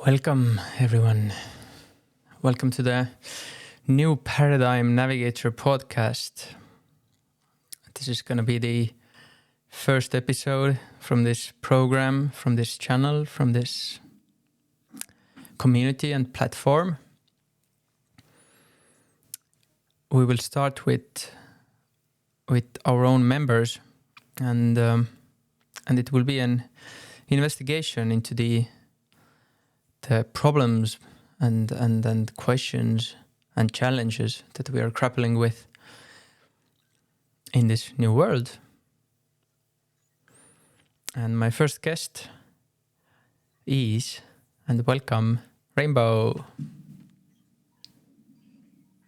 Welcome, everyone. Welcome to the new Paradigm Navigator Podcast. This is going to be the first episode from this program, from this channel, from this community and platform. We will start with our own members, and it will be an investigation into the problems and questions and challenges that we are grappling with in this new world. And my first guest is, and welcome, Rainbow.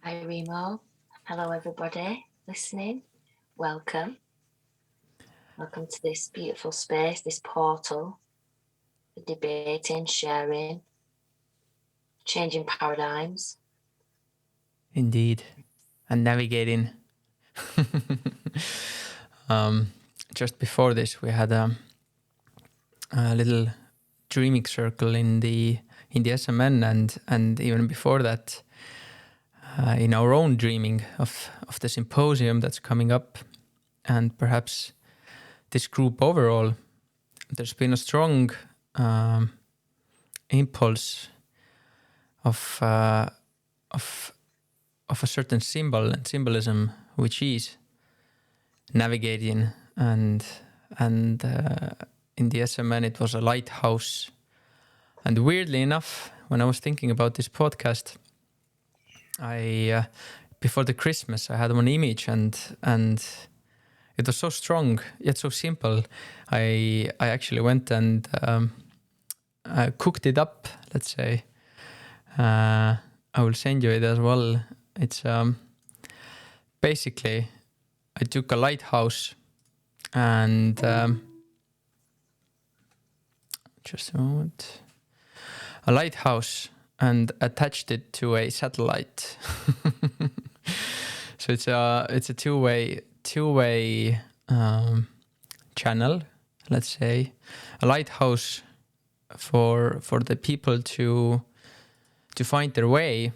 Hi, Remo. Hello, everybody listening. Welcome. Welcome to this beautiful space, this portal, for debating, sharing, changing paradigms. Indeed. And navigating. Just before this, we had a little dreaming circle in the SMN, and even before that, in our own dreaming of the symposium that's coming up, and perhaps this group overall. There's been a strong impulse of a certain symbol and symbolism, which is navigating, and in the SMN it was a lighthouse. And weirdly enough, when I was thinking about this podcast, I before the Christmas I had one image, and it was so strong yet so simple. I actually went and cooked it up, let's say. I will send you it as well. It's basically, I took a lighthouse and just a moment, a lighthouse, and attached it to a satellite. So it's a two-way channel, let's say, a lighthouse for the people to find their way.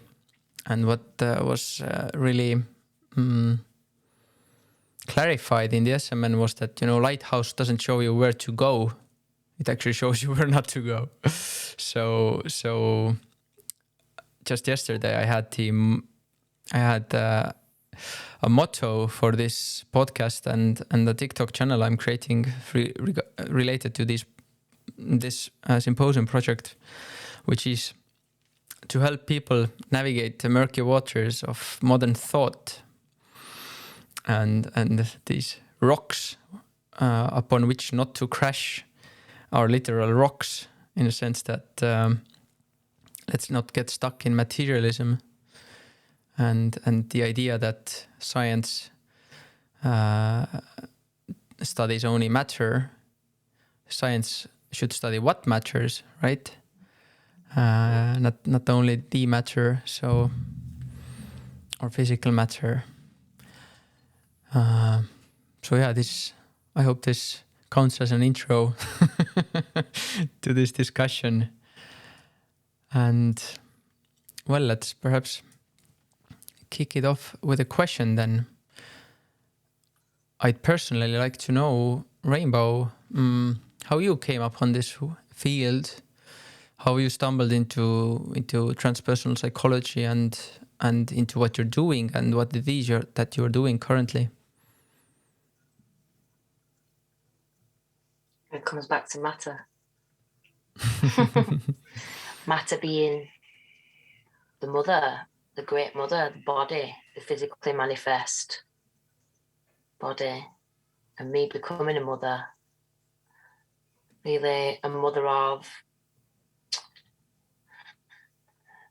And what was really clarified in the SMN was that, lighthouse doesn't show you where to go. It actually shows you where not to go. So just yesterday I had a motto for this podcast and the TikTok channel I'm creating related to this symposium project, which is to help people navigate the murky waters of modern thought and these rocks upon which not to crash are literal rocks, in a sense that let's not get stuck in materialism and the idea that science studies only matter. Science should study what matters, right? Not only the matter, so, or physical matter. So yeah, I hope this counts as an intro to this discussion. And well, let's perhaps kick it off with a question then. I'd personally like to know, Rainbow, how you came upon this field, how you stumbled into transpersonal psychology and into what you're doing, and what it is that you're doing currently. It comes back to matter. Matter being the mother, the great mother, the body, the physically manifest body, and me becoming a mother, really a mother of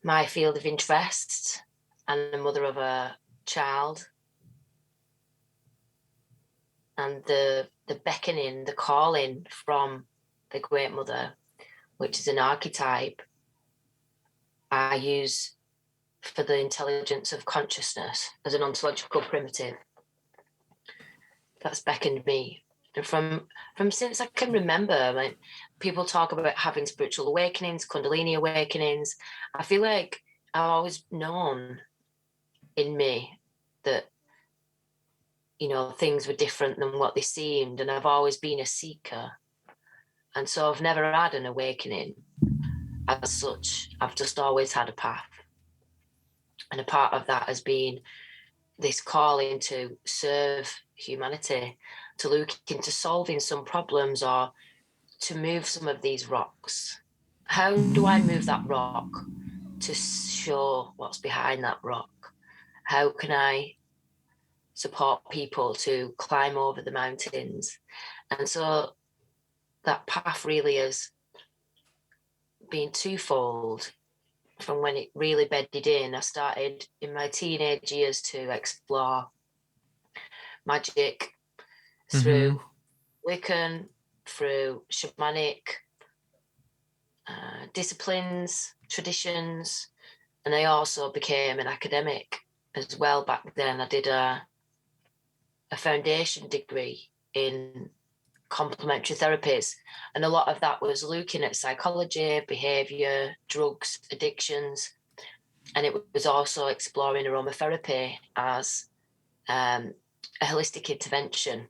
my field of interest and a mother of a child, and the beckoning, the calling from the great mother, which is an archetype I use for the intelligence of consciousness as an ontological primitive. That's beckoned me And from since I can remember, like, people talk about having spiritual awakenings, Kundalini awakenings. I feel like I've always known in me that, you know, things were different than what they seemed, and I've always been a seeker. And so I've never had an awakening as such. I've just always had a path. And a part of that has been this calling to serve humanity, to look into solving some problems or to move some of these rocks. How do I move that rock to show what's behind that rock? How can I support people to climb over the mountains? And so that path really has been twofold. From when it really bedded in, I started in my teenage years to explore magic through Wiccan, through shamanic disciplines, traditions, and I also became an academic as well back then. I did a foundation degree in complementary therapies, and a lot of that was looking at psychology, behaviour, drugs, addictions, and it was also exploring aromatherapy as a holistic intervention.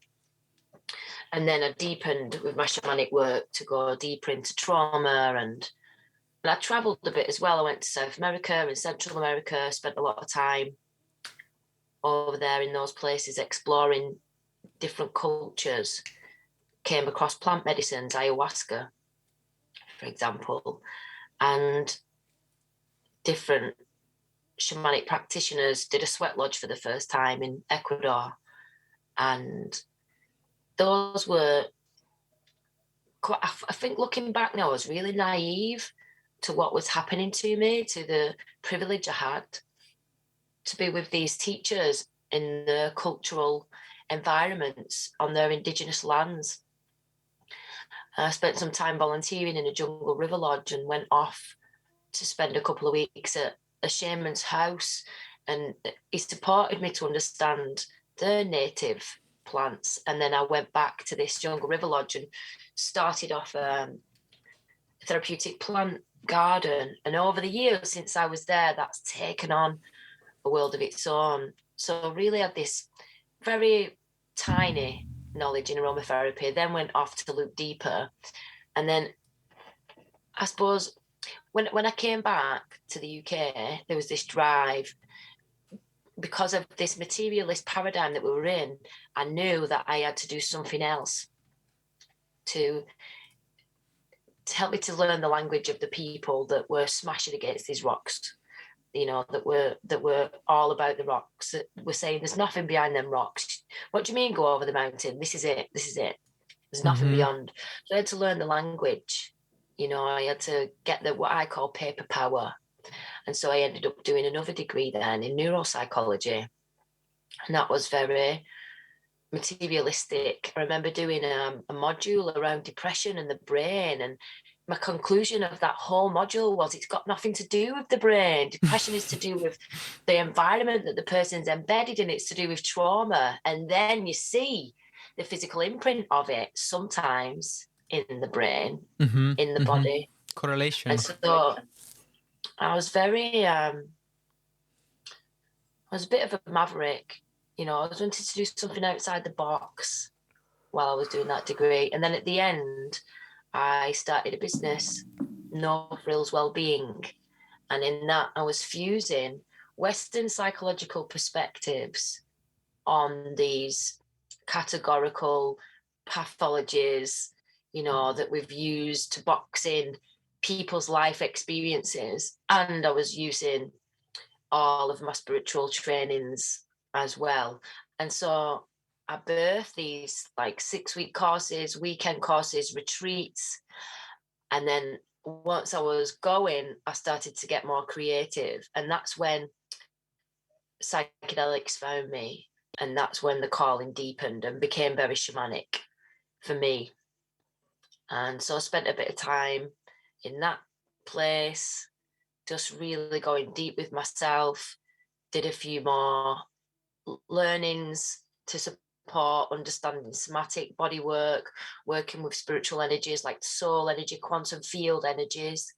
And then I deepened with my shamanic work to go deeper into trauma, and I travelled a bit as well. I went to South America and Central America, spent a lot of time over there in those places exploring different cultures, came across plant medicines, ayahuasca, for example, and different shamanic practitioners. Did a sweat lodge for the first time in Ecuador, and those were quite, I think looking back now, I was really naive to what was happening to me, to the privilege I had to be with these teachers in the cultural environments on their indigenous lands. I spent some time volunteering in a jungle river lodge and went off to spend a couple of weeks at a shaman's house, and he supported me to understand the native plants. And then I went back to this jungle river lodge and started off a therapeutic plant garden. And over the years since I was there, that's taken on a world of its own. So really had this very tiny knowledge in aromatherapy, then went off to look deeper. And then I suppose when I came back to the UK, there was this drive. Because of this materialist paradigm that we were in, I knew that I had to do something else to help me to learn the language of the people that were smashing against these rocks, you know, that were all about the rocks, that were saying there's nothing behind them rocks. What do you mean go over the mountain? This is it. There's nothing beyond. So I had to learn the language. You know, I had to get what I call paper power. And so I ended up doing another degree then in neuropsychology. And that was very materialistic. I remember doing a module around depression and the brain. And my conclusion of that whole module was it's got nothing to do with the brain. Depression is to do with the environment that the person's embedded in. It's to do with trauma. And then you see the physical imprint of it sometimes in the brain, in the body. Correlation. And so I was I was a bit of a maverick, you know. I was wanting to do something outside the box while I was doing that degree. And then at the end, I started a business, No Frills Wellbeing. And in that, I was fusing Western psychological perspectives on these categorical pathologies, you know, that we've used to box in people's life experiences. And I was using all of my spiritual trainings as well. And so I birthed these like 6-week courses, weekend courses, retreats. And then once I was going, I started to get more creative. And that's when psychedelics found me. And that's when the calling deepened and became very shamanic for me. And so I spent a bit of time in that place, just really going deep with myself, did a few more learnings to support support, understanding somatic body work, working with spiritual energies like soul energy, quantum field energies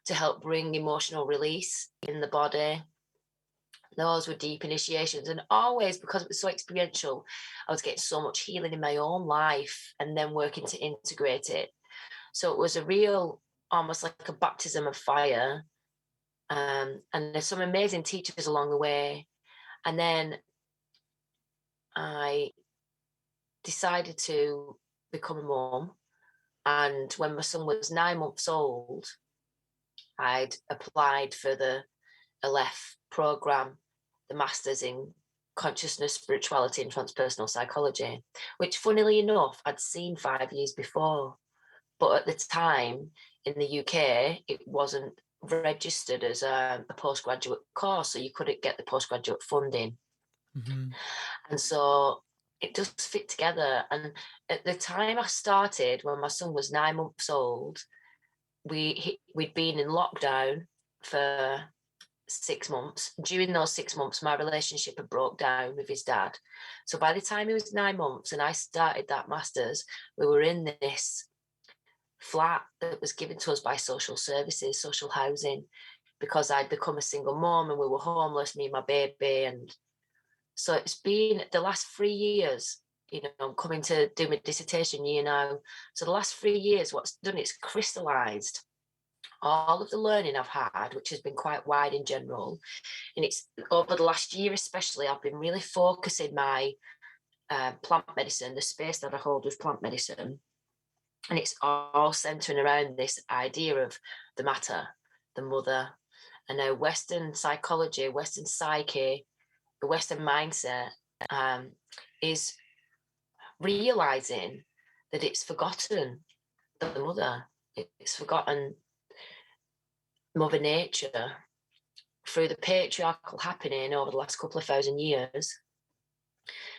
to help bring emotional release in the body. Those were deep initiations. And always, because it was so experiential, I was getting so much healing in my own life and then working to integrate it. So it was a real, almost like a baptism of fire. And there's some amazing teachers along the way. And then I decided to become a mum. And when my son was 9 months old, I'd applied for the LF program, the Masters in Consciousness, Spirituality and Transpersonal Psychology, which funnily enough, I'd seen 5 years before. But at the time in the UK, it wasn't registered as a postgraduate course, so you couldn't get the postgraduate funding. Mm-hmm. And so it does fit together. And at the time I started, when my son was 9 months old, we'd been in lockdown for 6 months. During those 6 months, my relationship had broke down with his dad. So by the time he was 9 months and I started that master's, we were in this flat that was given to us by social services, social housing, because I'd become a single mom and we were homeless, me and my baby. And so it's been the last 3 years, I'm coming to do my dissertation year now. So the last 3 years, what's done, it's crystallized all of the learning I've had, which has been quite wide in general. And it's over the last year, especially, I've been really focusing my plant medicine, the space that I hold with plant medicine. And it's all centering around this idea of the matter, the mother, and now Western psychology, Western psyche, the Western mindset is realizing that it's forgotten the mother. It's forgotten Mother Nature through the patriarchal happening over the last couple of thousand years.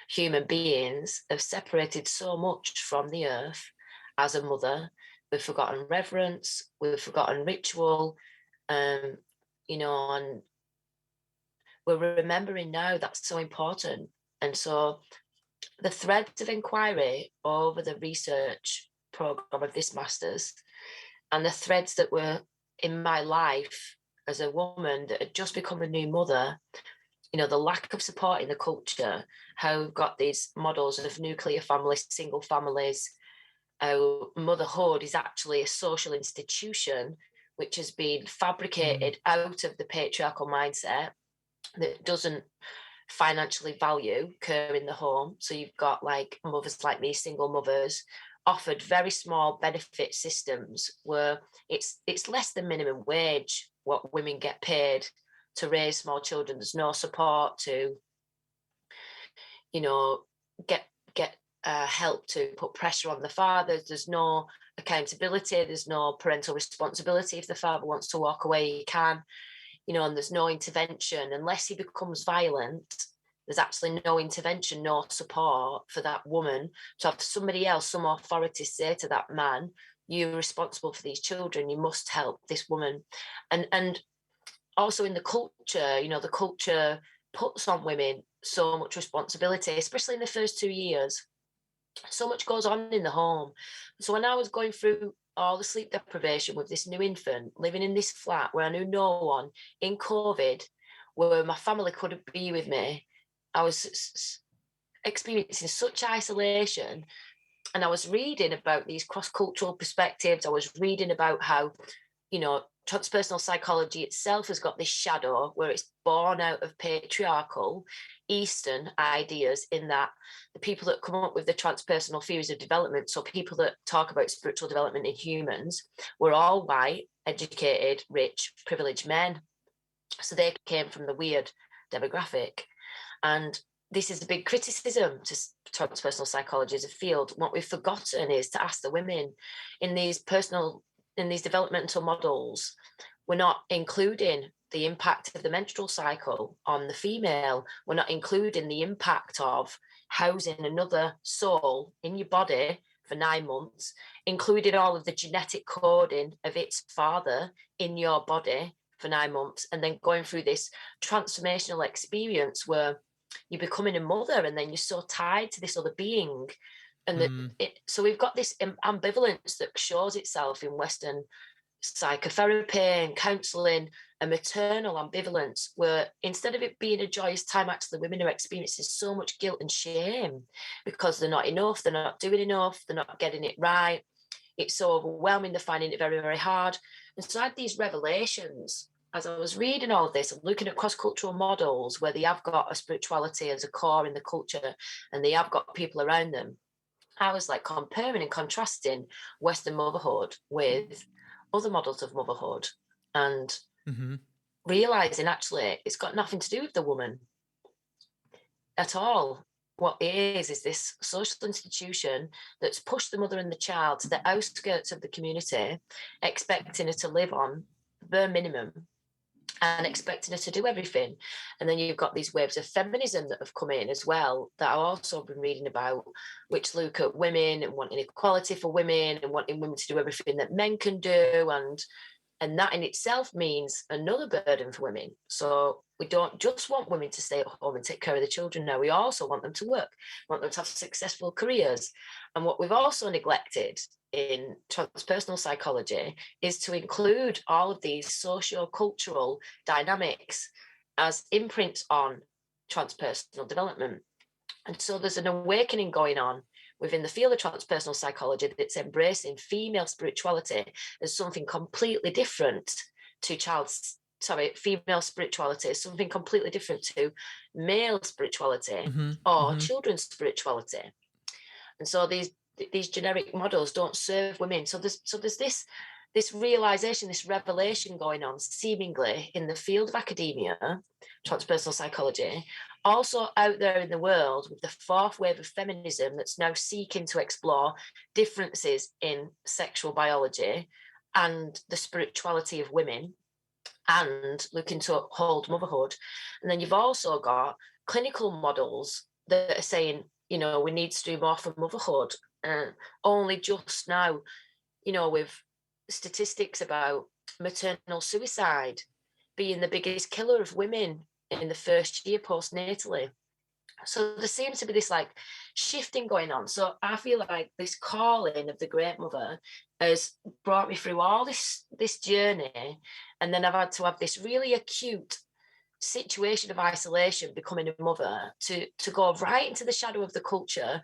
Human beings have separated so much from the earth as a mother. We've forgotten reverence, we've forgotten ritual, and we're remembering now that's so important. And so the threads of inquiry over the research program of this master's and the threads that were in my life as a woman that had just become a new mother, the lack of support in the culture, how we've got these models of nuclear families, single families, how motherhood is actually a social institution which has been fabricated out of the patriarchal mindset that doesn't financially value care in the home. So you've got like mothers like me, single mothers, offered very small benefit systems where it's less than minimum wage what women get paid to raise small children. There's no support to, get help to put pressure on the fathers. There's no accountability. There's no parental responsibility. If the father wants to walk away, he can, and there's no intervention. Unless he becomes violent, there's actually no intervention, no support for that woman to have somebody else, some authority say to that man, you're responsible for these children, you must help this woman. And also in the culture, the culture puts on women so much responsibility, especially in the first 2 years. So much goes on in the home. So when I was going through all the sleep deprivation with this new infant, living in this flat where I knew no one, in COVID, where my family couldn't be with me, I was experiencing such isolation. And I was reading about these cross-cultural perspectives. I was reading about how, transpersonal psychology itself has got this shadow where it's born out of patriarchal Eastern ideas, in that the people that come up with the transpersonal theories of development, so people that talk about spiritual development in humans, were all white, educated, rich, privileged men. So they came from the weird demographic. And this is a big criticism to transpersonal psychology as a field. What we've forgotten is to ask the women in these developmental models, we're not including the impact of the menstrual cycle on the female. We're not including the impact of housing another soul in your body for 9 months, including all of the genetic coding of its father in your body for 9 months, and then going through this transformational experience where you're becoming a mother, and then you're so tied to this other being. And so we've got this ambivalence that shows itself in Western psychotherapy and counselling, a maternal ambivalence, where instead of it being a joyous time, actually women are experiencing so much guilt and shame because they're not enough, they're not doing enough, they're not getting it right. It's so overwhelming, they're finding it very, very hard. And so I had these revelations as I was reading all of this and looking at cross-cultural models where they have got a spirituality as a core in the culture and they have got people around them. I was like comparing and contrasting Western motherhood with other models of motherhood and realizing actually it's got nothing to do with the woman at all. What it is this social institution that's pushed the mother and the child to the outskirts of the community, expecting her to live on bare minimum and expecting her to do everything. And then you've got these waves of feminism that have come in as well that I've also been reading about, which look at women and wanting equality for women and wanting women to do everything that men can do. And that in itself means another burden for women. So we don't just want women to stay at home and take care of the children now. We also want them to work, want them to have successful careers. And what we've also neglected in transpersonal psychology is to include all of these socio-cultural dynamics as imprints on transpersonal development. And so there's an awakening going on within the field of transpersonal psychology that's embracing female spirituality as something completely different to female spirituality is something completely different to male spirituality or children's spirituality. And so these generic models don't serve women. So there's this realization, this revelation going on seemingly in the field of academia, transpersonal psychology, also out there in the world with the fourth wave of feminism that's now seeking to explore differences in sexual biology and the spirituality of women and looking to uphold motherhood. And then you've also got clinical models that are saying, you know, we need to do more for motherhood. Only just now, you know, with statistics about maternal suicide being the biggest killer of women in the first year postnatally. So there seems to be this like shifting going on. So I feel like this calling of the Great Mother has brought me through all this journey, and then I've had to have this really acute situation of isolation, becoming a mother, to go right into the shadow of the culture,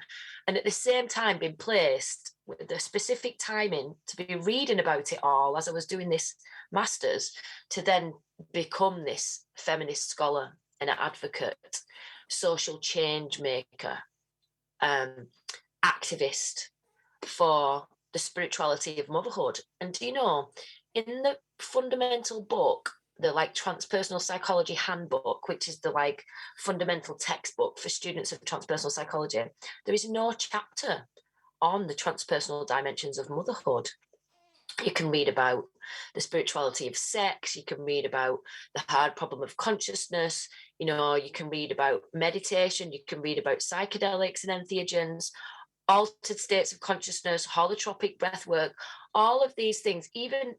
and at the same time being placed with the specific timing to be reading about it all as I was doing this master's, to then become this feminist scholar and an advocate, social change maker, activist for the spirituality of motherhood. And you know, in the fundamental book, the like transpersonal psychology handbook, which is the like fundamental textbook for students of transpersonal psychology, there is no chapter on the transpersonal dimensions of motherhood. You can read about the spirituality of sex, you can read about the hard problem of consciousness, you know, you can read about meditation, you can read about psychedelics and entheogens, altered states of consciousness, holotropic breath work, all of these things, even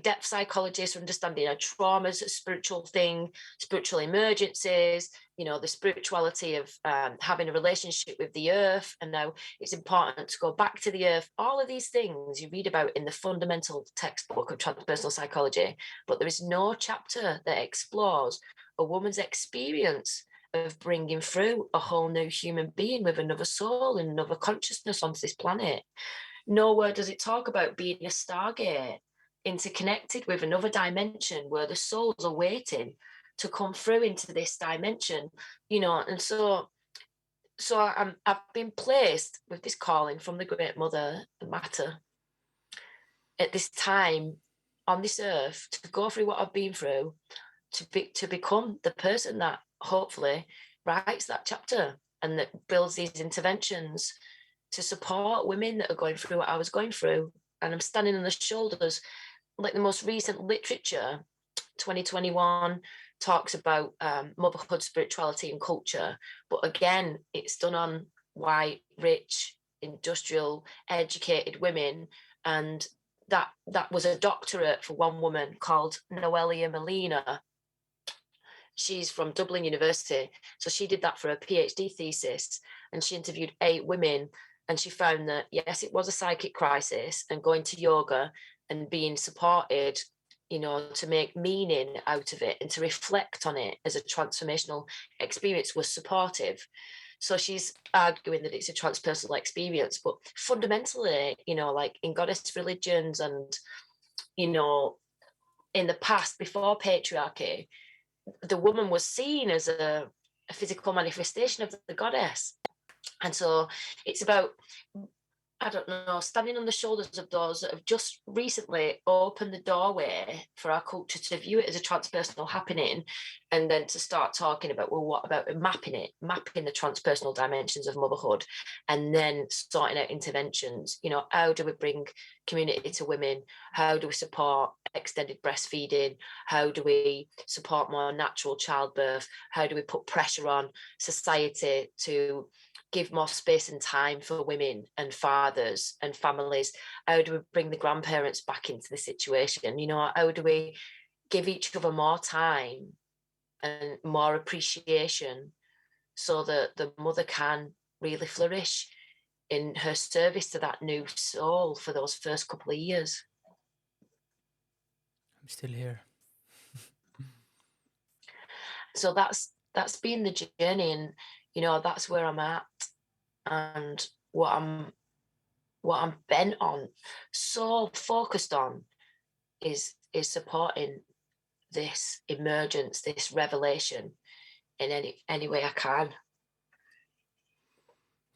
depth psychologists for understanding trauma as a spiritual thing, spiritual emergencies, you know, the spirituality of having a relationship with the earth, and now it's important to go back to the earth. All of these things you read about in the fundamental textbook of transpersonal psychology, but there is no chapter that explores a woman's experience of bringing through a whole new human being with another soul and another consciousness onto this planet. Nowhere does it talk about being a stargate, interconnected with another dimension where the souls are waiting to come through into this dimension, you know. And so I've been placed with this calling from the Great Mother Matter at this time on this earth to go through what I've been through, to become the person that hopefully writes that chapter and that builds these interventions to support women that are going through what I was going through. And I'm standing on the shoulders, like the most recent literature, 2021, talks about motherhood, spirituality and culture. But again, it's done on white, rich, industrial, educated women. And that was a doctorate for one woman called Noelia Molina. she's from Dublin University. So she did that for her PhD thesis, and she interviewed 8 women, and she found that, yes, it was a psychic crisis, and going to yoga and being supported, to make meaning out of it and to reflect on it as a transformational experience was supportive. So she's arguing that it's a transpersonal experience, but fundamentally, like in goddess religions and, in the past, before patriarchy, the woman was seen as a physical manifestation of the goddess. And so it's about, I don't know, standing on the shoulders of those that have just recently opened the doorway for our culture to view it as a transpersonal happening, and then to start talking about, well, what about mapping the transpersonal dimensions of motherhood, and then sorting out interventions. How do we bring community to women? How do we support extended breastfeeding? How do we support more natural childbirth? How do we put pressure on society to give more space and time for women and fathers and families? How do we bring the grandparents back into the situation? How do we give each other more time and more appreciation so that the mother can really flourish in her service to that new soul for those first couple of years? I'm still here. So that's been the journey, and that's where I'm at, and what I'm bent on, so focused on, is supporting this emergence, this revelation in any way I can.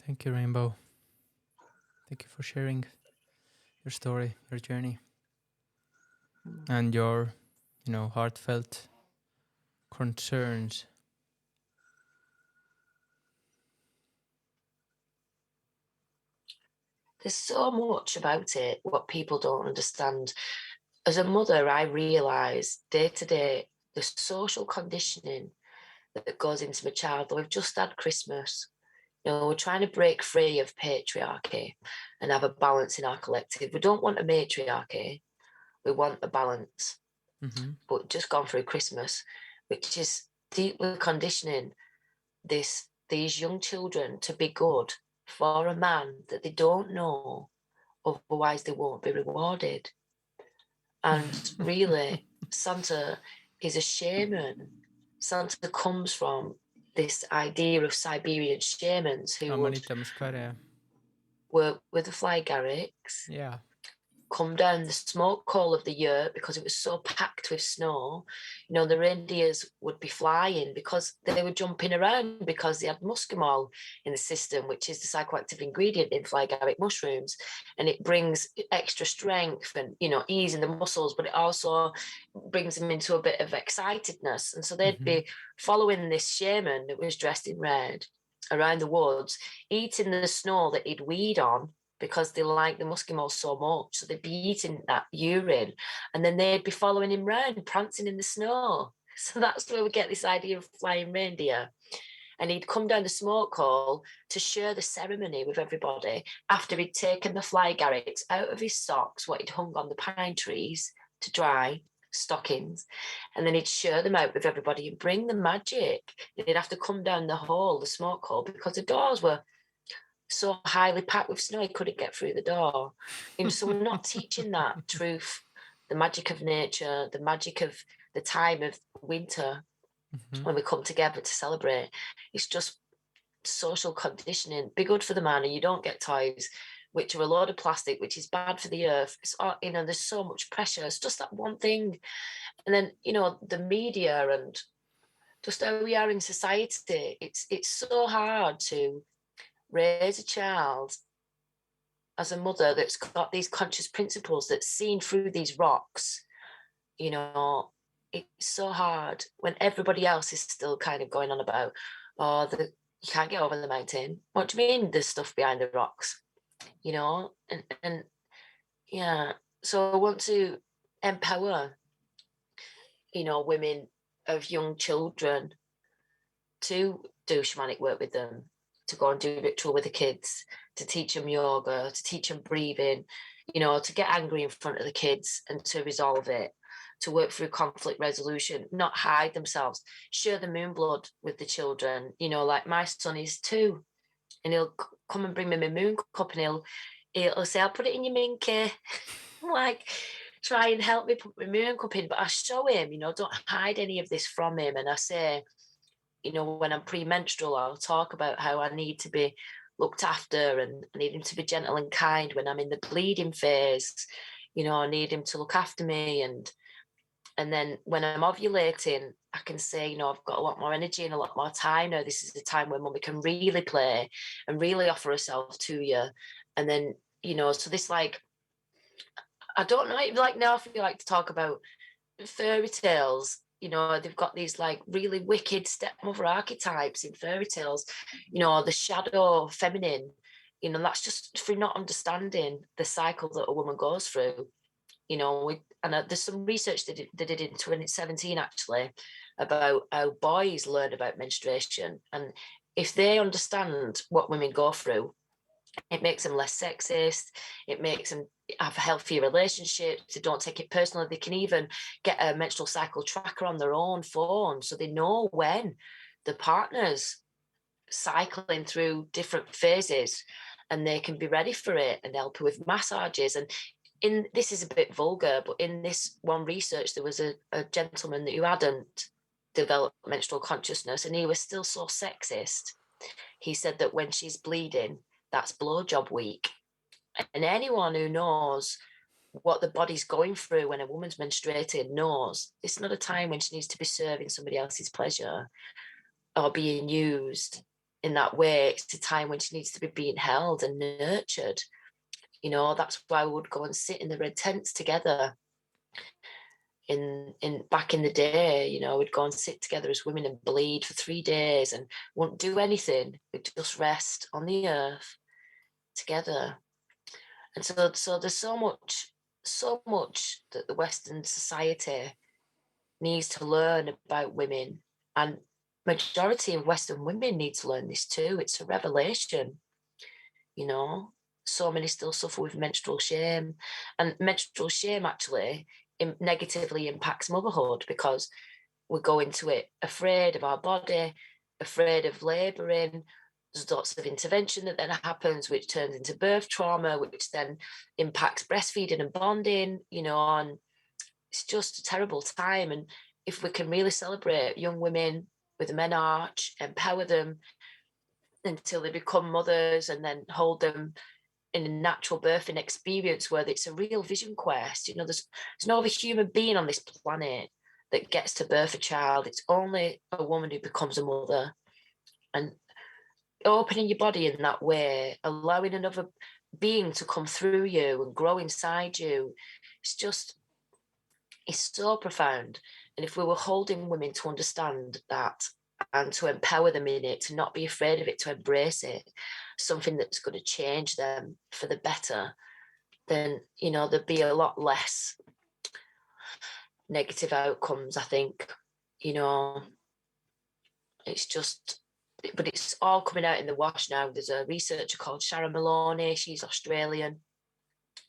Thank you, Rainbow. Thank you for sharing your story, your journey, and your, heartfelt concerns. There's so much about it what people don't understand. As a mother, I realise day to day the social conditioning that goes into my child. We've just had Christmas. We're trying to break free of patriarchy and have a balance in our collective. We don't want a matriarchy. We want a balance. Mm-hmm. But just gone through Christmas, which is deeply conditioning these young children to be good for a man that they don't know, otherwise they won't be rewarded. And really, Santa is a shaman. Santa comes from this idea of Siberian shamans who would work with the fly garrix, come down the smoke hole of the year because it was so packed with snow. The reindeers would be flying because they were jumping around because they had muscimol in the system, which is the psychoactive ingredient in fly garlic mushrooms, and it brings extra strength and ease in the muscles, but it also brings them into a bit of excitedness. And so they'd be following this shaman that was dressed in red around the woods, eating the snow that he'd weed on, because they like the muscimol so much. So they'd be eating that urine, and then they'd be following him around, prancing in the snow. So that's where we get this idea of flying reindeer. And he'd come down the smoke hole to share the ceremony with everybody after he'd taken the fly garrix out of his socks, what he'd hung on the pine trees to dry, stockings, and then he'd share them out with everybody and bring the magic. And he'd have to come down the hole, the smoke hole, because the doors were so highly packed with snow he couldn't get through the door. So we're not teaching that truth, the magic of nature, the magic of the time of winter when we come together to celebrate. It's just social conditioning. Be good for the man, and you don't get toys which are a load of plastic, which is bad for the earth. It's, there's so much pressure. It's just that one thing. And then, the media and just how we are in society, it's so hard to raise a child as a mother that's got these conscious principles, that's seen through these rocks. It's so hard when everybody else is still kind of going on about, you can't get over the mountain. What do you mean there's stuff behind the rocks? And yeah. So I want to empower, women of young children to do shamanic work with them, to go and do ritual with the kids, to teach them yoga, to teach them breathing, to get angry in front of the kids and to resolve it. to work through conflict resolution, not hide themselves, share the moon blood with the children. You know, like my son is 2 and he'll come and bring me my moon cup and he'll say, I'll put it in your minky. Like, try and help me put my moon cup in. But I show him, you know, don't hide any of this from him. And I say, you know, when I'm premenstrual, I'll talk about how I need to be looked after and I need him to be gentle and kind when I'm in the bleeding phase. You know, I need him to look after me. And then when I'm ovulating, I can say, you know, I've got a lot more energy and a lot more time now. This is the time when mummy can really play and really offer herself to you. And then, you know, so this, like, I don't know, like now I feel like to talk about fairy tales. You know, they've got these like really wicked stepmother archetypes in fairy tales, you know, the shadow feminine, you know, that's just through not understanding the cycle that a woman goes through. You know, there's some research they did in 2017 actually about how boys learn about menstruation. And if they understand what women go through, it makes them less sexist. It makes them have healthier relationships. They don't take it personally. They can even get a menstrual cycle tracker on their own phone so they know when the partner's cycling through different phases and they can be ready for it and help her with massages. And this is a bit vulgar, but in this one research, there was a gentleman who hadn't developed menstrual consciousness and he was still so sexist. He said that when she's bleeding, that's blowjob week. And anyone who knows what the body's going through when a woman's menstruating knows it's not a time when she needs to be serving somebody else's pleasure or being used in that way. It's a time when she needs to be being held and nurtured. You know, that's why we would go and sit in the red tents together in back in the day. You know, we'd go and sit together as women and bleed for 3 days and wouldn't do anything. We'd just rest on the earth together. And so there's so much that the Western society needs to learn about women, and majority of Western women need to learn this too. It's a revelation, you know. So many still suffer with menstrual shame, and menstrual shame actually negatively impacts motherhood because we go into it afraid of our body, afraid of labouring. There's lots of intervention that then happens, which turns into birth trauma, which then impacts breastfeeding and bonding, you know, and it's just a terrible time. And if we can really celebrate young women with the menarche, empower them until they become mothers and then hold them in a natural birthing experience where it's a real vision quest. You know, there's no other human being on this planet that gets to birth a child. It's only a woman who becomes a mother. And opening your body in that way, allowing another being to come through you and grow inside you, it's so profound. And if we were holding women to understand that and to empower them in it, to not be afraid of it, to embrace it, something that's going to change them for the better, then, you know, there'd be a lot less negative outcomes, I think. You know, it's just, but it's all coming out in the wash now. There's a researcher called Sharon Maloney. She's Australian.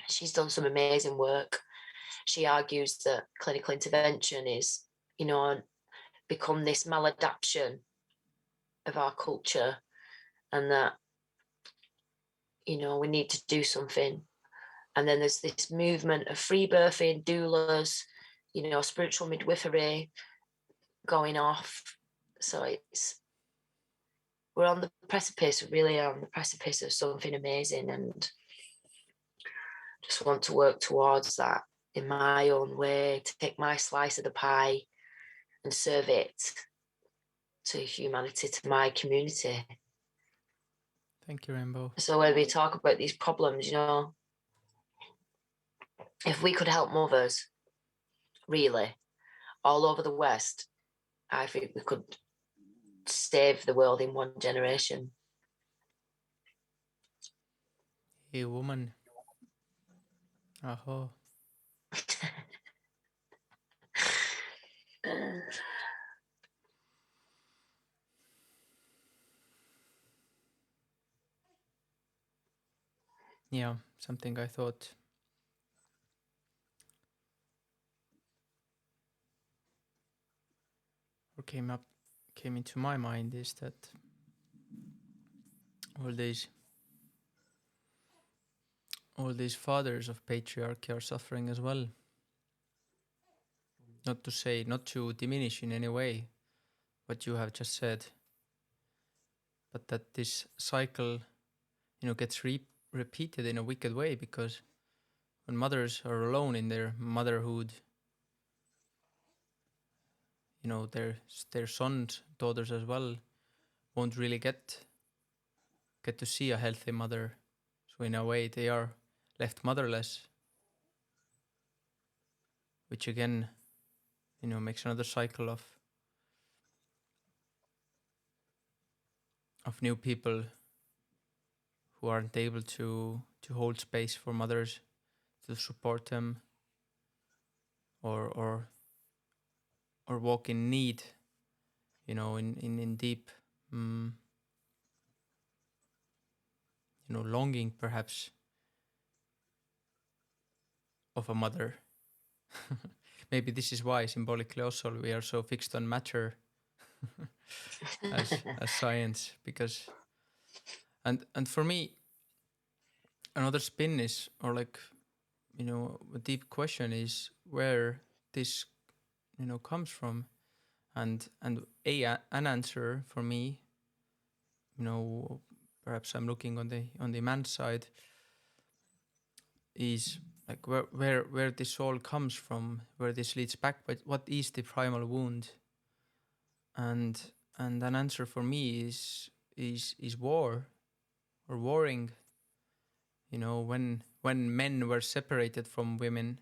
She's done some amazing work. She argues that clinical intervention is, you know, become this maladaptation of our culture, and that, you know, we need to do something. And then there's this movement of free birthing, doulas, you know, spiritual midwifery going off. So we're on the precipice, really on the precipice of something amazing, and just want to work towards that in my own way, to take my slice of the pie and serve it to humanity, to my community. Thank you, Rainbow. So when we talk about these problems, you know, if we could help mothers, really, all over the West, I think we could save the world in one generation. Hey, woman. Aho. Yeah, something I thought came into my mind is that all these fathers of patriarchy are suffering as well. Not to diminish in any way what you have just said, but that this cycle, gets repeated in a wicked way, because when mothers are alone in their motherhood, their sons, daughters as well, won't really get to see a healthy mother. So in a way, they are left motherless, which again, makes another cycle of new people who aren't able to hold space for mothers, to support them, or walk in need, in deep, longing perhaps of a mother. Maybe this is why symbolically also we are so fixed on matter as science, because and for me another spin is, or like, a deep question is where this comes from, and an answer for me, perhaps I'm looking on the man's side, is like where this all comes from, where this leads back, but what is the primal wound? And an answer for me is war, or warring. When men were separated from women,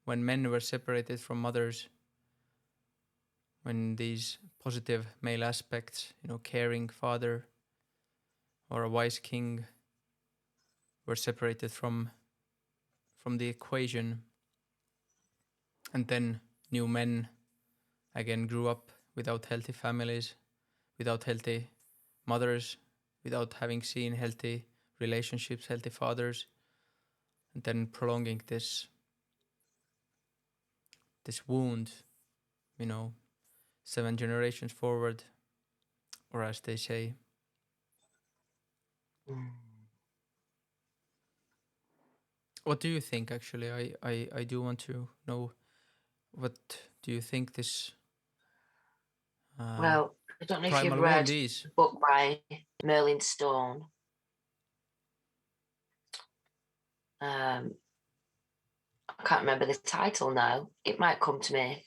when men were separated from mothers, when these positive male aspects, caring father or a wise king, were separated from the equation, and then new men again grew up without healthy families, without healthy mothers, without having seen healthy relationships, healthy fathers, and then prolonging this wound, 7 generations forward, or as they say. What do you think, actually? I do want to know, what do you think this well, I don't know if you've primal wound read is? a book by Merlin Stone. I can't remember the title now. It might come to me.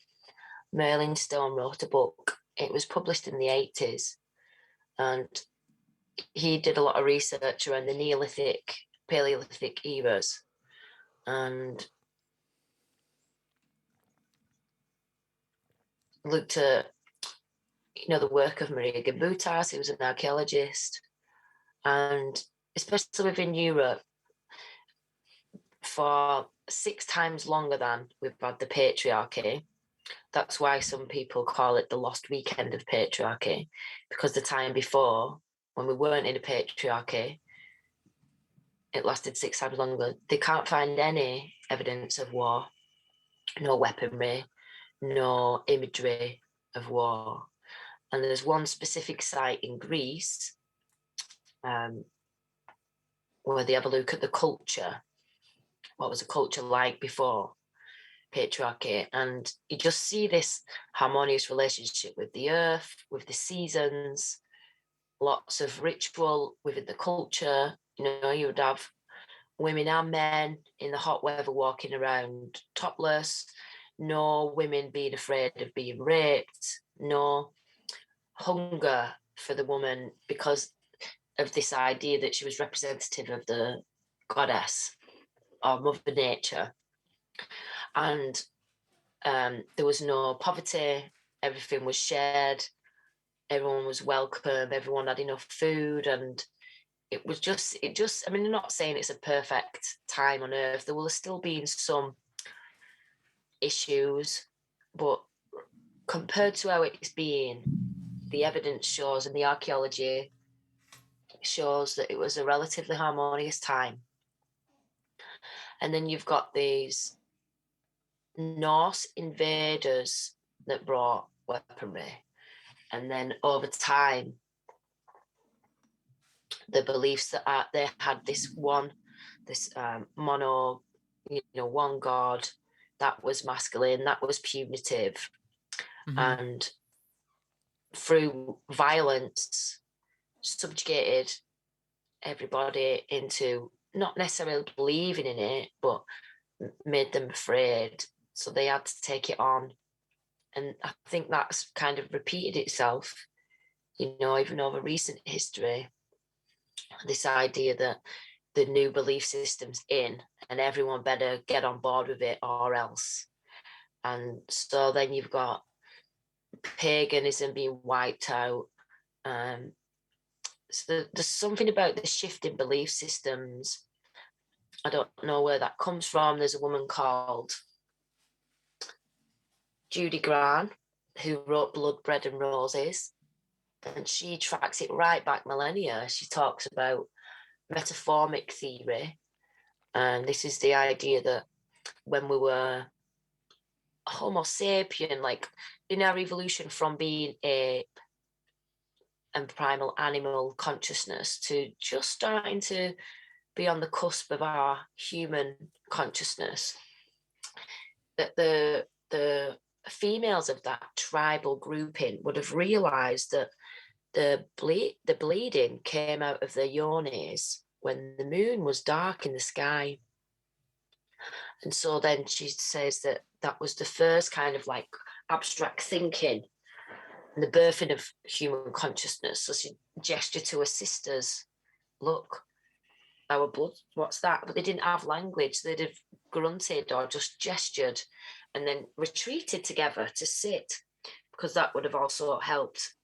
Merlin Stone wrote a book. It was published in the 80s, and he did a lot of research around the Neolithic, Paleolithic eras, and looked at, the work of Maria Gimbutas, who was an archaeologist, and especially within Europe, for 6 times longer than we've had the patriarchy. That's why some people call it the lost weekend of patriarchy, because the time before, when we weren't in a patriarchy, it lasted 6 times longer. They can't find any evidence of war, no weaponry, no imagery of war. And there's one specific site in Greece where they have a look at the culture. What was the culture like before patriarchy? And you just see this harmonious relationship with the earth, with the seasons, lots of ritual within the culture. You would have women and men in the hot weather walking around topless, no women being afraid of being raped, no hunger for the woman because of this idea that she was representative of the goddess or Mother Nature. And there was no poverty, everything was shared, everyone was welcome, everyone had enough food, and it just, I mean, I'm not saying it's a perfect time on earth. There will still be some issues, but compared to how it's been, the evidence shows and the archaeology shows that it was a relatively harmonious time. And then you've got these Norse invaders that brought weaponry. And then over time, the beliefs that they had this mono, one God that was masculine, that was punitive. And through violence, subjugated everybody into not necessarily believing in it, but made them afraid. So they had to take it on. And I think that's kind of repeated itself, even over recent history. This idea that the new belief system's in and everyone better get on board with it or else. And so then you've got paganism being wiped out. So there's something about the shift in belief systems. I don't know where that comes from. There's a woman called Judy Grant who wrote Blood, Bread and Roses, and she tracks it right back millennia. She talks about metaformic theory, and this is the idea that when we were Homo sapien, like in our evolution from being ape and primal animal consciousness to just starting to be on the cusp of our human consciousness, that the females of that tribal grouping would have realized that the bleeding came out of their yonis when the moon was dark in the sky. And so then she says that was the first kind of like abstract thinking and the birthing of human consciousness. So she gestured to her sisters, look, our blood, what's that? But they didn't have language. They'd have grunted or just gestured and then retreated together to sit, because that would have also helped,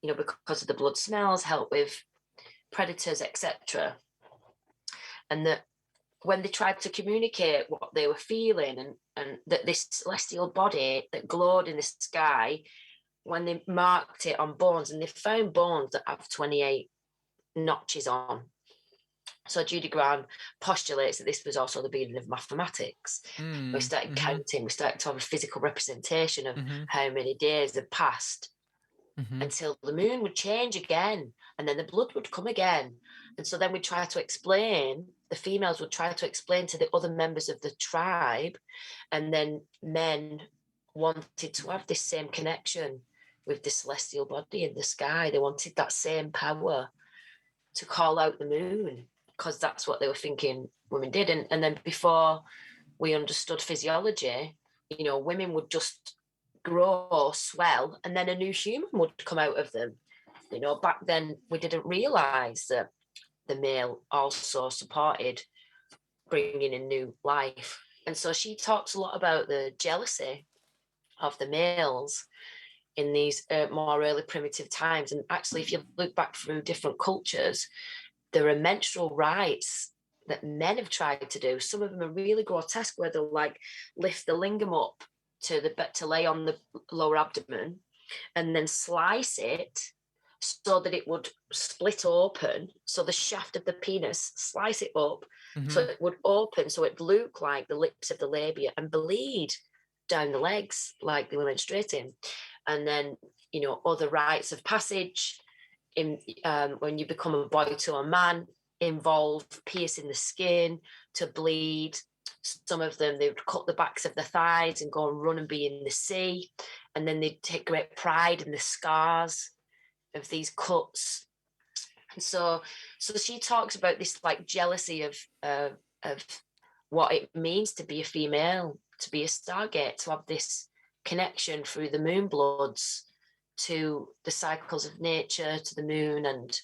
because of the blood smells, help with predators, etc. And that when they tried to communicate what they were feeling and that this celestial body that glowed in the sky, when they marked it on bones, and they found bones that have 28 notches on. So Judy Grant postulates that this was also the beginning of mathematics. We started counting, we started to have a physical representation of how many days had passed until the moon would change again, and then the blood would come again. And so then we'd try to explain, the females would try to explain to the other members of the tribe, and then men wanted to have this same connection with the celestial body in the sky. They wanted that same power to call out the moon, because that's what they were thinking women did. And then before we understood physiology, women would just grow, swell, and then a new human would come out of them. Back then we didn't realize that the male also supported bringing in new life. And so she talks a lot about the jealousy of the males in these more early primitive times. And actually, if you look back through different cultures, there are menstrual rites that men have tried to do. Some of them are really grotesque, where they'll like lift the lingam up to lay on the lower abdomen and then slice it so that it would split open. So the shaft of the penis, slice it up so it would open, so it'd look like the lips of the labia and bleed down the legs like they were menstruating. And then, other rites of passage in when you become a boy to a man involve piercing the skin to bleed. Some of them, they would cut the backs of the thighs and go and run and be in the sea. And then they'd take great pride in the scars of these cuts. And so she talks about this like jealousy of what it means to be a female, to be a stargate, to have this connection through the moon bloods to the cycles of nature, to the moon. And,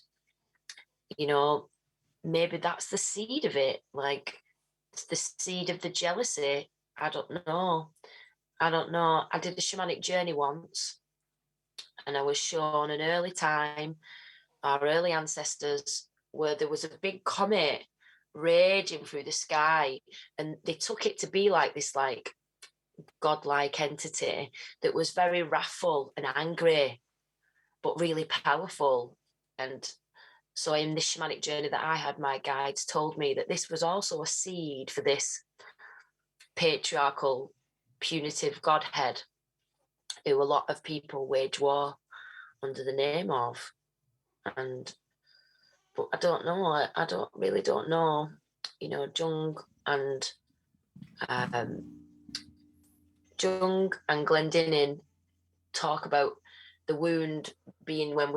maybe that's the seed of it. Like, it's the seed of the jealousy. I don't know. I did a shamanic journey once, and I was shown an early time, our early ancestors, where there was a big comet raging through the sky, and they took it to be like this like godlike entity that was very wrathful and angry, but really powerful. And so in this shamanic journey that I had, my guides told me that this was also a seed for this patriarchal, punitive godhead who a lot of people wage war under the name of. But I don't know. I don't know. You know, um, Jung and Glendinning talk about the wound being when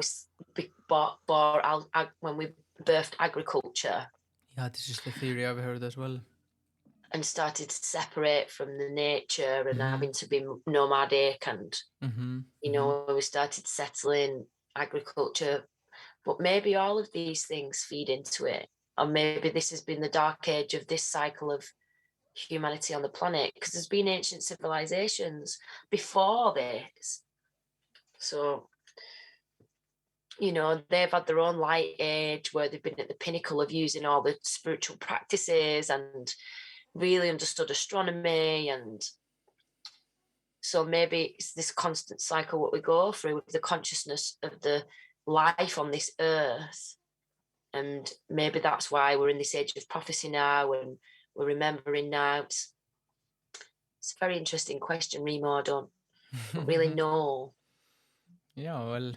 when we birthed agriculture. Yeah, this is the theory I've heard as well. And started to separate from the nature and having to be nomadic, and you know, we started settling agriculture. But maybe all of these things feed into it, or maybe this has been the dark age of this cycle of humanity on the planet, because there's been ancient civilizations before this. So, you know, they've had their own light age where they've been at the pinnacle of using all the spiritual practices and really understood astronomy. And so maybe it's this constant cycle what we go through with the consciousness of the life on this earth. And maybe that's why we're in this age of prophecy now, and we're remembering now. It's a very interesting question, Remo. I don't really know. Yeah, well,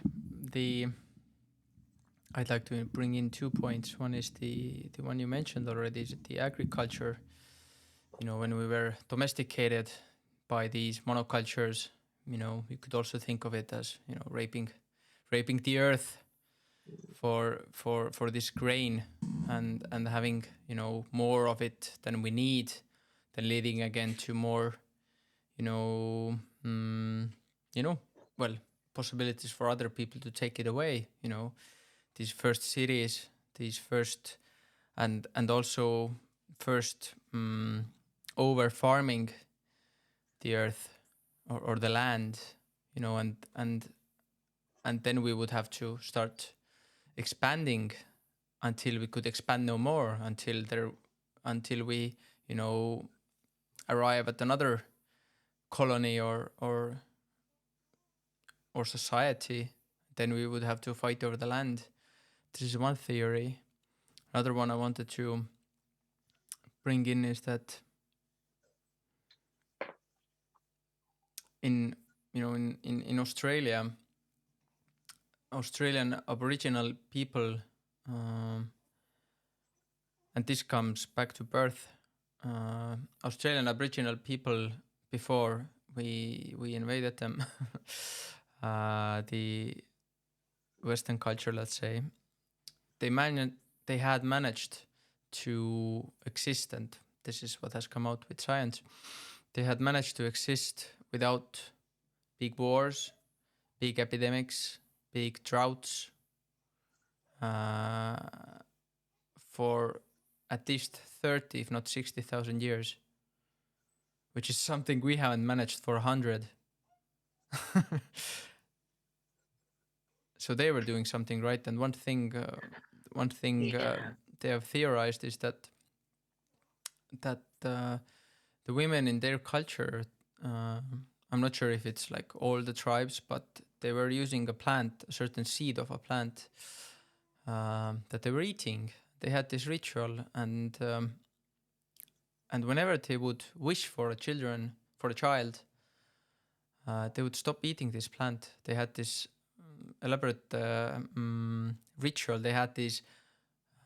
I'd like to bring in 2 points. One is the one you mentioned already, is the agriculture. You know, when we were domesticated by these monocultures, you know, you could also think of it as, you know, raping the earth for this grain, and having, you know, more of it than we need, then leading again to more, well, possibilities for other people to take it away. You know, these first cities, and also first over farming the earth or the land, you know, and then we would have to start expanding until we could expand no more, until we, you know, arrive at another colony or society. Then we would have to fight over the land. This is one theory. Another one I wanted to bring in is that in Australia, Australian Aboriginal people, and this comes back to birth. Australian Aboriginal people, before we invaded them, the Western culture, let's say, they had managed to exist, and this is what has come out with science. They had managed to exist without big wars, big epidemics, big droughts, for at least 30, if not 60,000 years, which is something we haven't managed for 100. So they were doing something right. And one thing they have theorized is that the women in their culture, I'm not sure if it's like all the tribes, but they were using a certain seed of a plant that they were eating. They had this ritual, and whenever they would wish for a child, they would stop eating this plant. They had this elaborate ritual. They had these,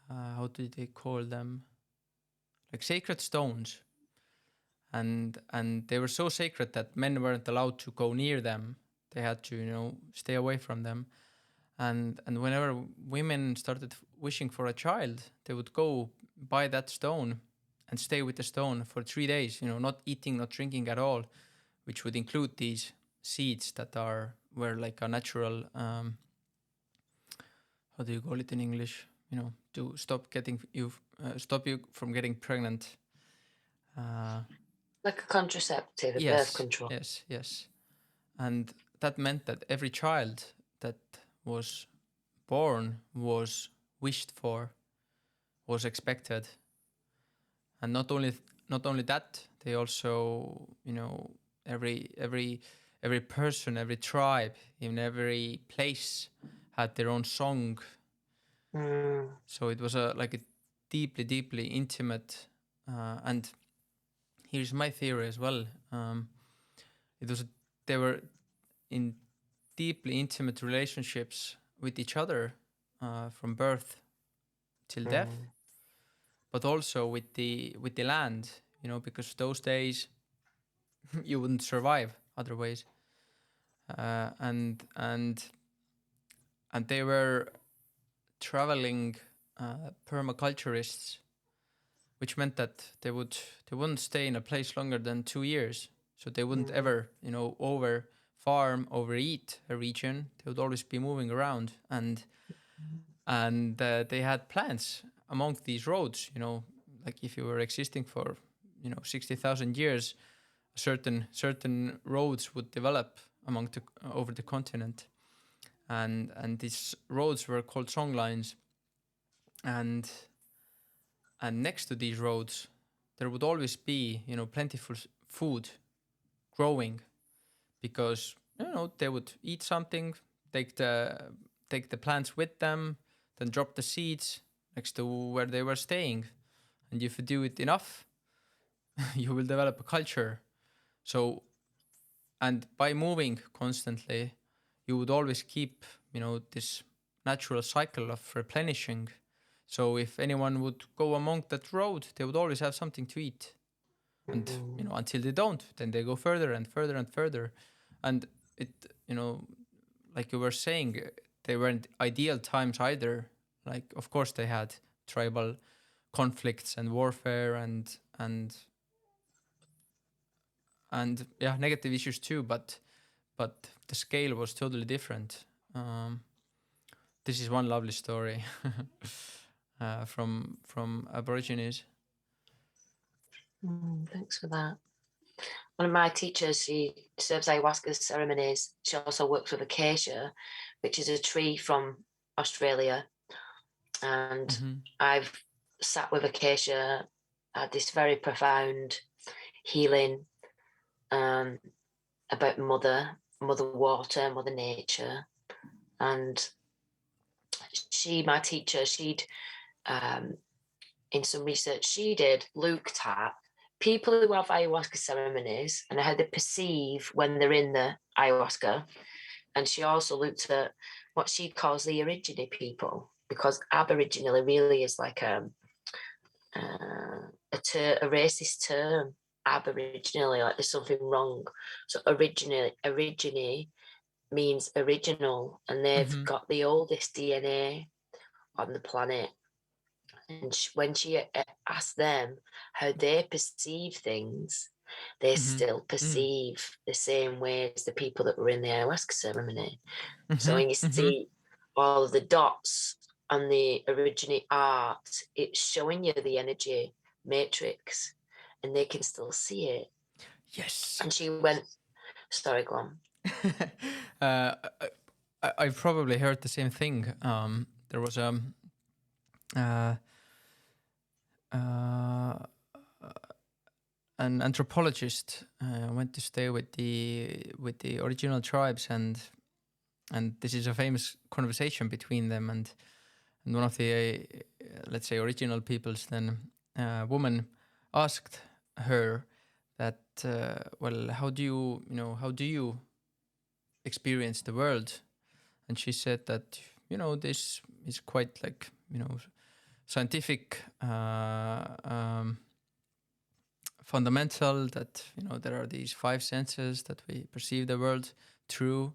how did they call them? Like sacred stones. And they were so sacred that men weren't allowed to go near them. They had to, you know, stay away from them. And whenever women started wishing for a child, they would go by that stone and stay with the stone for 3 days, you know, not eating, not drinking at all, which would include these seeds that were like a natural, how do you call it in English? You know, to stop you from getting pregnant. Like a contraceptive, Yes, birth control. Yes. And that meant that every child that was born was wished for, was expected. And not only that, they also, you know, every person, every tribe, in every place had their own song. So it was a deeply intimate, and here's my theory as well. They were in deeply intimate relationships with each other from birth till death, but also with the land, because those days you wouldn't survive otherwise. And they were traveling permaculturists, which meant that they wouldn't stay in a place longer than 2 years. So they wouldn't ever, over farm, overeat a region. They would always be moving around, and they had plans among these roads. Like if you were existing for 60,000 years, certain roads would develop over the continent, and these roads were called songlines, and next to these roads there would always be plentiful food growing, because they would eat something, take the plants with them, then drop the seeds next to where they were staying, and if you do it enough, you will develop a culture. So, and by moving constantly, you would always keep this natural cycle of replenishing. So if anyone would go along that road, they would always have something to eat. And until they don't, then they go further and further and further. And it like you were saying, they weren't ideal times either. Like, of course they had tribal conflicts and warfare and yeah, negative issues too, but the scale was totally different. This is one lovely story from Aborigines. Thanks for that. One of my teachers, she serves ayahuasca ceremonies. She also works with acacia, which is a tree from Australia. And I've sat with acacia, had this very profound healing about mother water, mother nature. And my teacher, she'd in some research she did, looked at people who have ayahuasca ceremonies and how they perceive when they're in the ayahuasca. And she also looked at what she calls the Aborigine people, because Aboriginally really is like a racist term. Aboriginally, like there's something wrong. So Aborigine means original, and they've got the oldest DNA on the planet. And when she asked them how they perceive things, they still perceive the same way as the people that were in the ayahuasca ceremony. So when you see all of the dots on the original art, it's showing you the energy matrix, and they can still see it. Yes. And she went, sorry, go on. I've probably heard the same thing. There was an anthropologist went to stay with the original tribes, and this is a famous conversation between them, and one of the let's say original peoples, then woman asked her that well, how do you experience the world? And she said that this is quite like scientific, fundamental, that there are these five senses that we perceive the world through,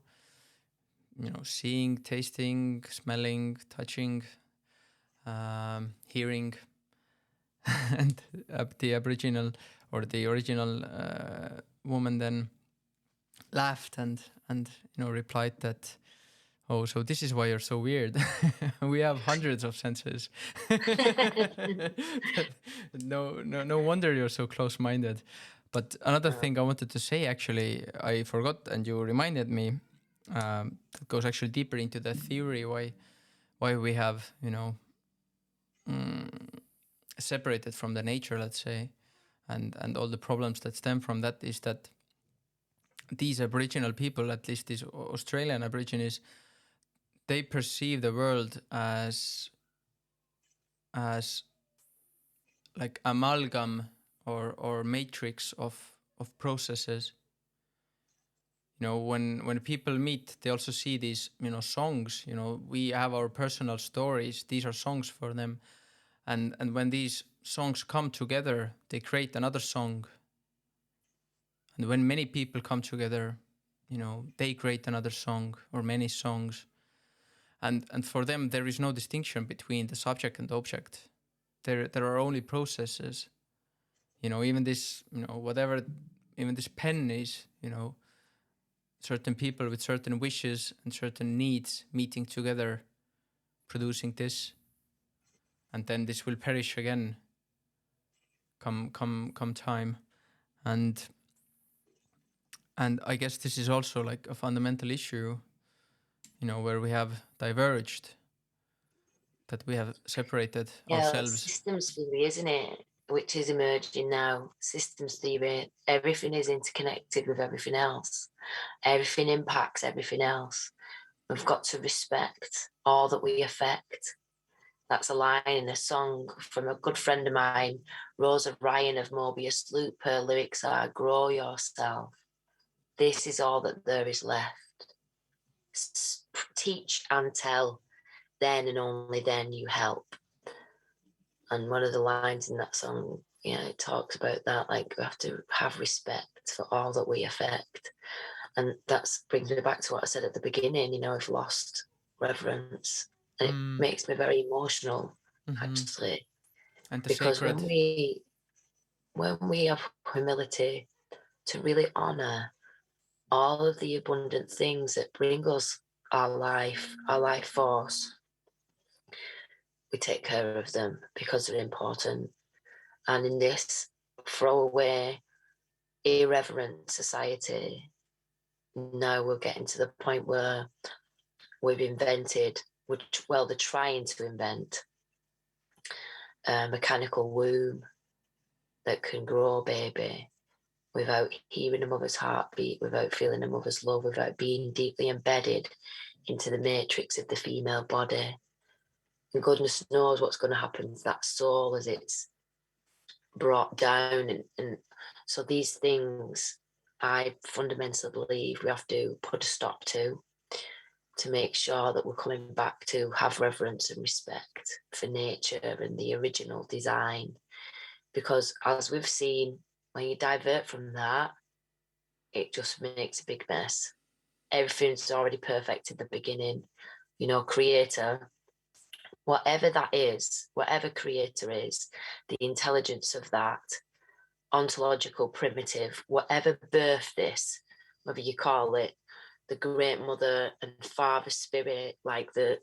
seeing, tasting, smelling, touching, hearing. And the Aboriginal or the original woman then laughed and replied that, oh, so this is why you're so weird. We have hundreds of senses. No wonder you're so close-minded. But another thing I wanted to say, actually, I forgot, and you reminded me. That goes actually deeper into the theory why we have separated from the nature, let's say, and all the problems that stem from that, is that these Aboriginal people, at least these Australian Aborigines, they perceive the world as like amalgam or matrix of processes. You know, when people meet, they also see these, you know, songs. You know, we have our personal stories. These are songs for them, and when these songs come together, they create another song. And when many people come together, you know, they create another song or many songs. And for them, there is no distinction between the subject and the object. There are only processes. You know, even this, you know, whatever, even this pen is, you know, certain people with certain wishes and certain needs meeting together, producing this, and then this will perish again. Come time, and I guess this is also like a fundamental issue, you know, where we have diverged, that we have separated Yeah, ourselves. systems theory, isn't it? Which is emerging now. Systems theory. Everything is interconnected with everything else. Everything impacts everything else. We've got to respect all that we affect. That's a line in a song from a good friend of mine, Rosa Ryan of Mobius Loop. Her lyrics are, "Grow yourself. This is all that there is left. Teach and tell. Then and only then you help." And one of the lines in that song, yeah, it talks about that, like we have to have respect for all that we affect. And that brings me back to what I said at the beginning, you know, I've lost reverence. And it makes me very emotional, actually. And the Because sacred. when we have humility to really honor all of the abundant things that bring us our life force, we take care of them because they're important. And in this throwaway, irreverent society, now we're getting to the point where we've invented, they're trying to invent a mechanical womb that can grow a baby without hearing a mother's heartbeat, without feeling a mother's love, without being deeply embedded into the matrix of the female body. And goodness knows what's going to happen to that soul as it's brought down. And so these things, I fundamentally believe we have to put a stop to make sure that we're coming back to have reverence and respect for nature and the original design. Because as we've seen, when you divert from that, it just makes a big mess. Everything's already perfect at the beginning. You know, creator, whatever that is, whatever creator is, the intelligence of that, ontological primitive, whatever birthed this, whether you call it the great mother and father spirit, like the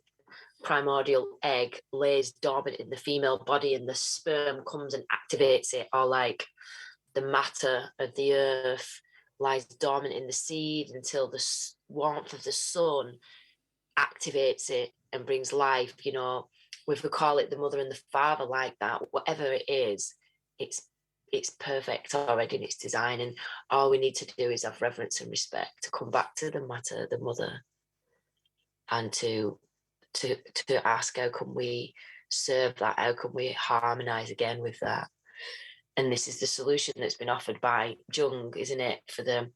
primordial egg lays dormant in the female body and the sperm comes and activates it, or like the matter of the earth lies dormant in the seed until the warmth of the sun activates it and brings life. You know, we could call it the mother and the father, like that. Whatever it is, it's perfect already in its design, and all we need to do is have reverence and respect to come back to the matter, the mother, and to ask, how can we serve that? How can we harmonize again with that? And this is the solution that's been offered by Jung, isn't it? For the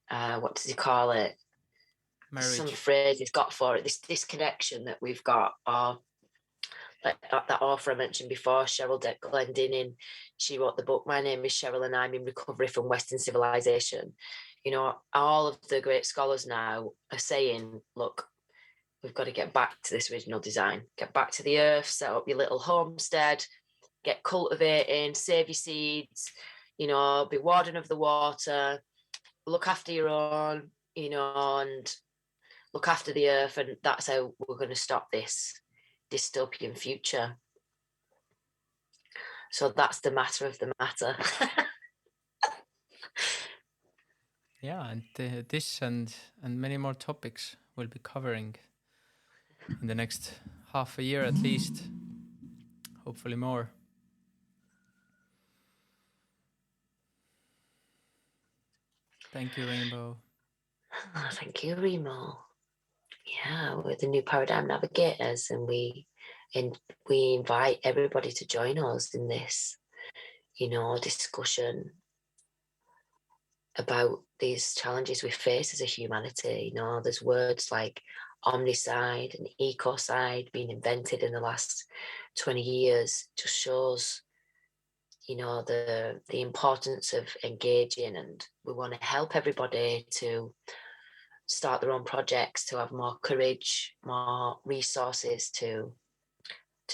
what does he call it? Marriage. Some phrase he's got for it. This disconnection that we've got, or like that author I mentioned before, Cheryl Glendinning. She wrote the book "My Name Is Cheryl and I'm in Recovery from Western Civilization." You know, all of the great scholars now are saying, look, we've got to get back to this original design, get back to the earth, set up your little homestead, get cultivating, save your seeds, you know, be warden of the water, look after your own, you know, and look after the earth. And that's how we're going to stop this dystopian future. So that's the matter of the matter. Yeah, and this and many more topics we'll be covering in the next half a year at least, hopefully more. Thank you, Rainbow. Oh, thank you, Remo. Yeah, we're the new Paradigm Navigators, and we invite everybody to join us in this, you know, discussion about these challenges we face as a humanity. You know, there's words like omnicide and ecocide being invented in the last 20 years. Just shows, you know, the importance of engaging, and we want to help everybody to start their own projects, to have more courage, more resources to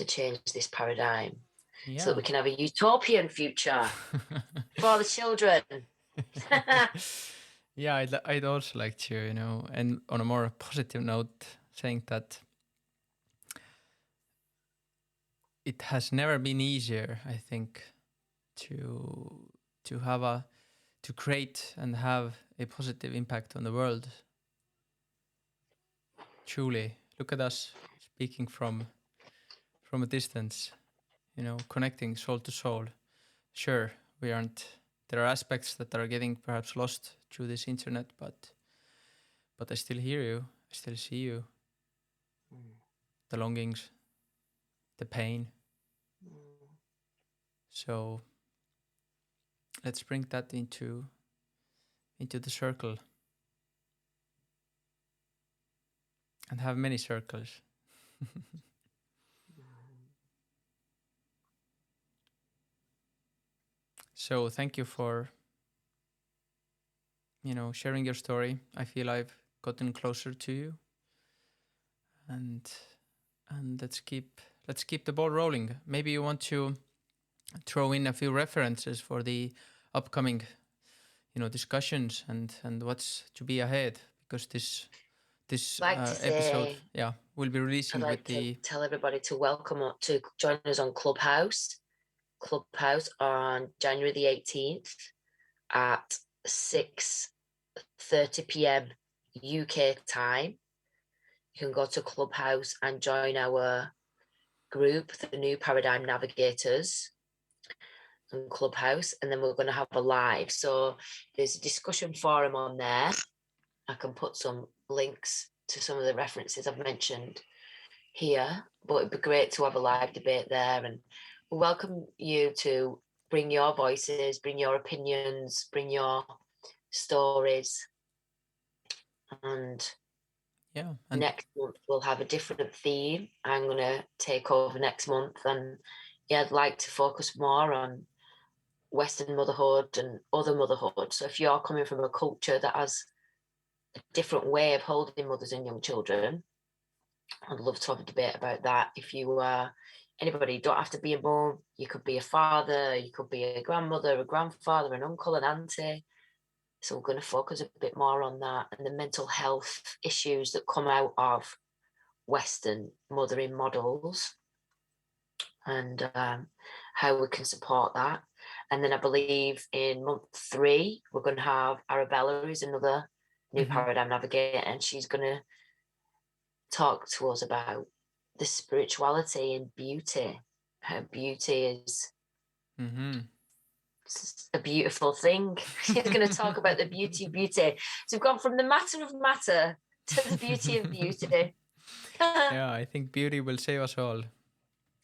change this paradigm, so that we can have a utopian future for the children. Yeah, I'd also like to, you know, and on a more positive note, saying that it has never been easier, I think, to have to create and have a positive impact on the world. Truly, look at us speaking from a distance, you know, connecting soul to soul. Sure, we aren't. There are aspects that are getting perhaps lost through this internet, but I still hear you. I still see you. The longings, the pain. So let's bring that into the circle and have many circles. So thank you for, you know, sharing your story. I feel I've gotten closer to you, and let's keep the ball rolling. Maybe you want to throw in a few references for the upcoming, you know, discussions and what's to be ahead, because this episode, we'll be releasing I'd like with the. to tell everybody to to join us on Clubhouse on January the 18th at 6:30 p.m. UK time. You can go to Clubhouse and join our group, the new Paradigm Navigators, on Clubhouse, and then we're going to have a live. So there's a discussion forum on there. I can put some links to some of the references I've mentioned here, but it'd be great to have a live debate there, and we welcome you to bring your voices, bring your opinions, bring your stories. And next month we'll have a different theme. I'm going to take over next month, and I'd like to focus more on Western motherhood and other motherhood. So if you're coming from a culture that has a different way of holding mothers and young children, I'd love to have a debate about that. If you are anybody, you don't have to be a mum. You could be a father, you could be a grandmother, a grandfather, an uncle, an auntie. So we're going to focus a bit more on that and the mental health issues that come out of Western mothering models, and how we can support that. And then I believe in month 3, we're going to have Arabella, who's another new Paradigm Navigator, and she's going to talk to us about the spirituality and beauty. How beauty is a beautiful thing. She's going to talk about the beauty of beauty. So we've gone from the matter of matter to the beauty of beauty. Yeah, I think beauty will save us all.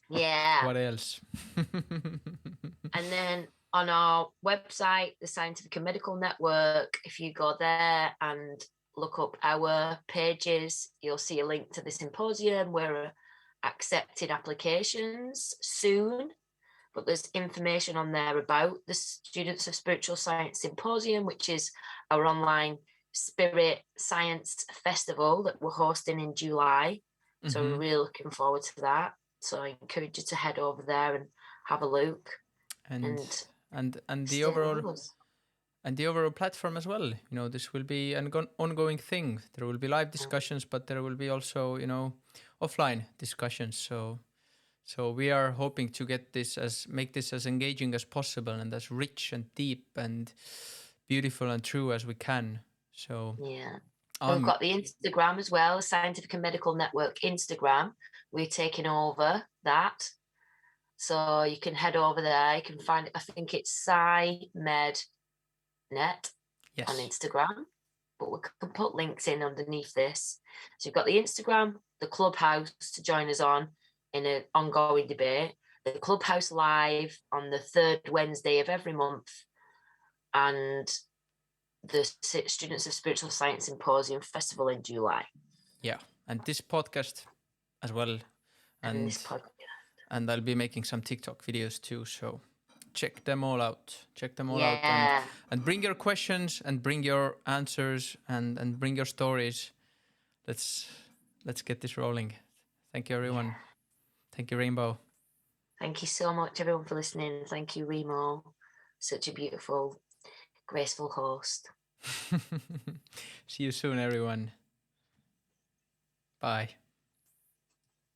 Yeah. What else? And then on our website, the Scientific and Medical Network, if you go there and look up our pages, you'll see a link to the symposium. We're accepting applications soon, but there's information on there about the Students of Spiritual Science Symposium, which is our online spirit science festival that we're hosting in July. So we're really looking forward to that. So I encourage you to head over there and have a look. And the overall platform as well. You know, this will be an ongoing thing. There will be live discussions, but there will be also, you know, offline discussions. So we are hoping to make this as engaging as possible and as rich and deep and beautiful and true as we can. So yeah. We've got the Instagram as well, Scientific and Medical Network Instagram. We're taking over that. So you can head over there. You can find, I think it's SciMedNet on Instagram. But we can put links in underneath this. So you've got the Instagram, the Clubhouse to join us on in an ongoing debate, the Clubhouse live on the 3rd Wednesday of every month, and the Students of Spiritual Science Symposium Festival in July. Yeah, and this podcast as well. And this podcast. And I'll be making some TikTok videos too, so check them all out. And bring your questions and bring your answers and bring your stories. Let's get this rolling. Thank you, everyone. Yeah. Thank you, Rainbow. Thank you so much, everyone, for listening. Thank you, Remo. Such a beautiful, graceful host. See you soon, everyone. Bye.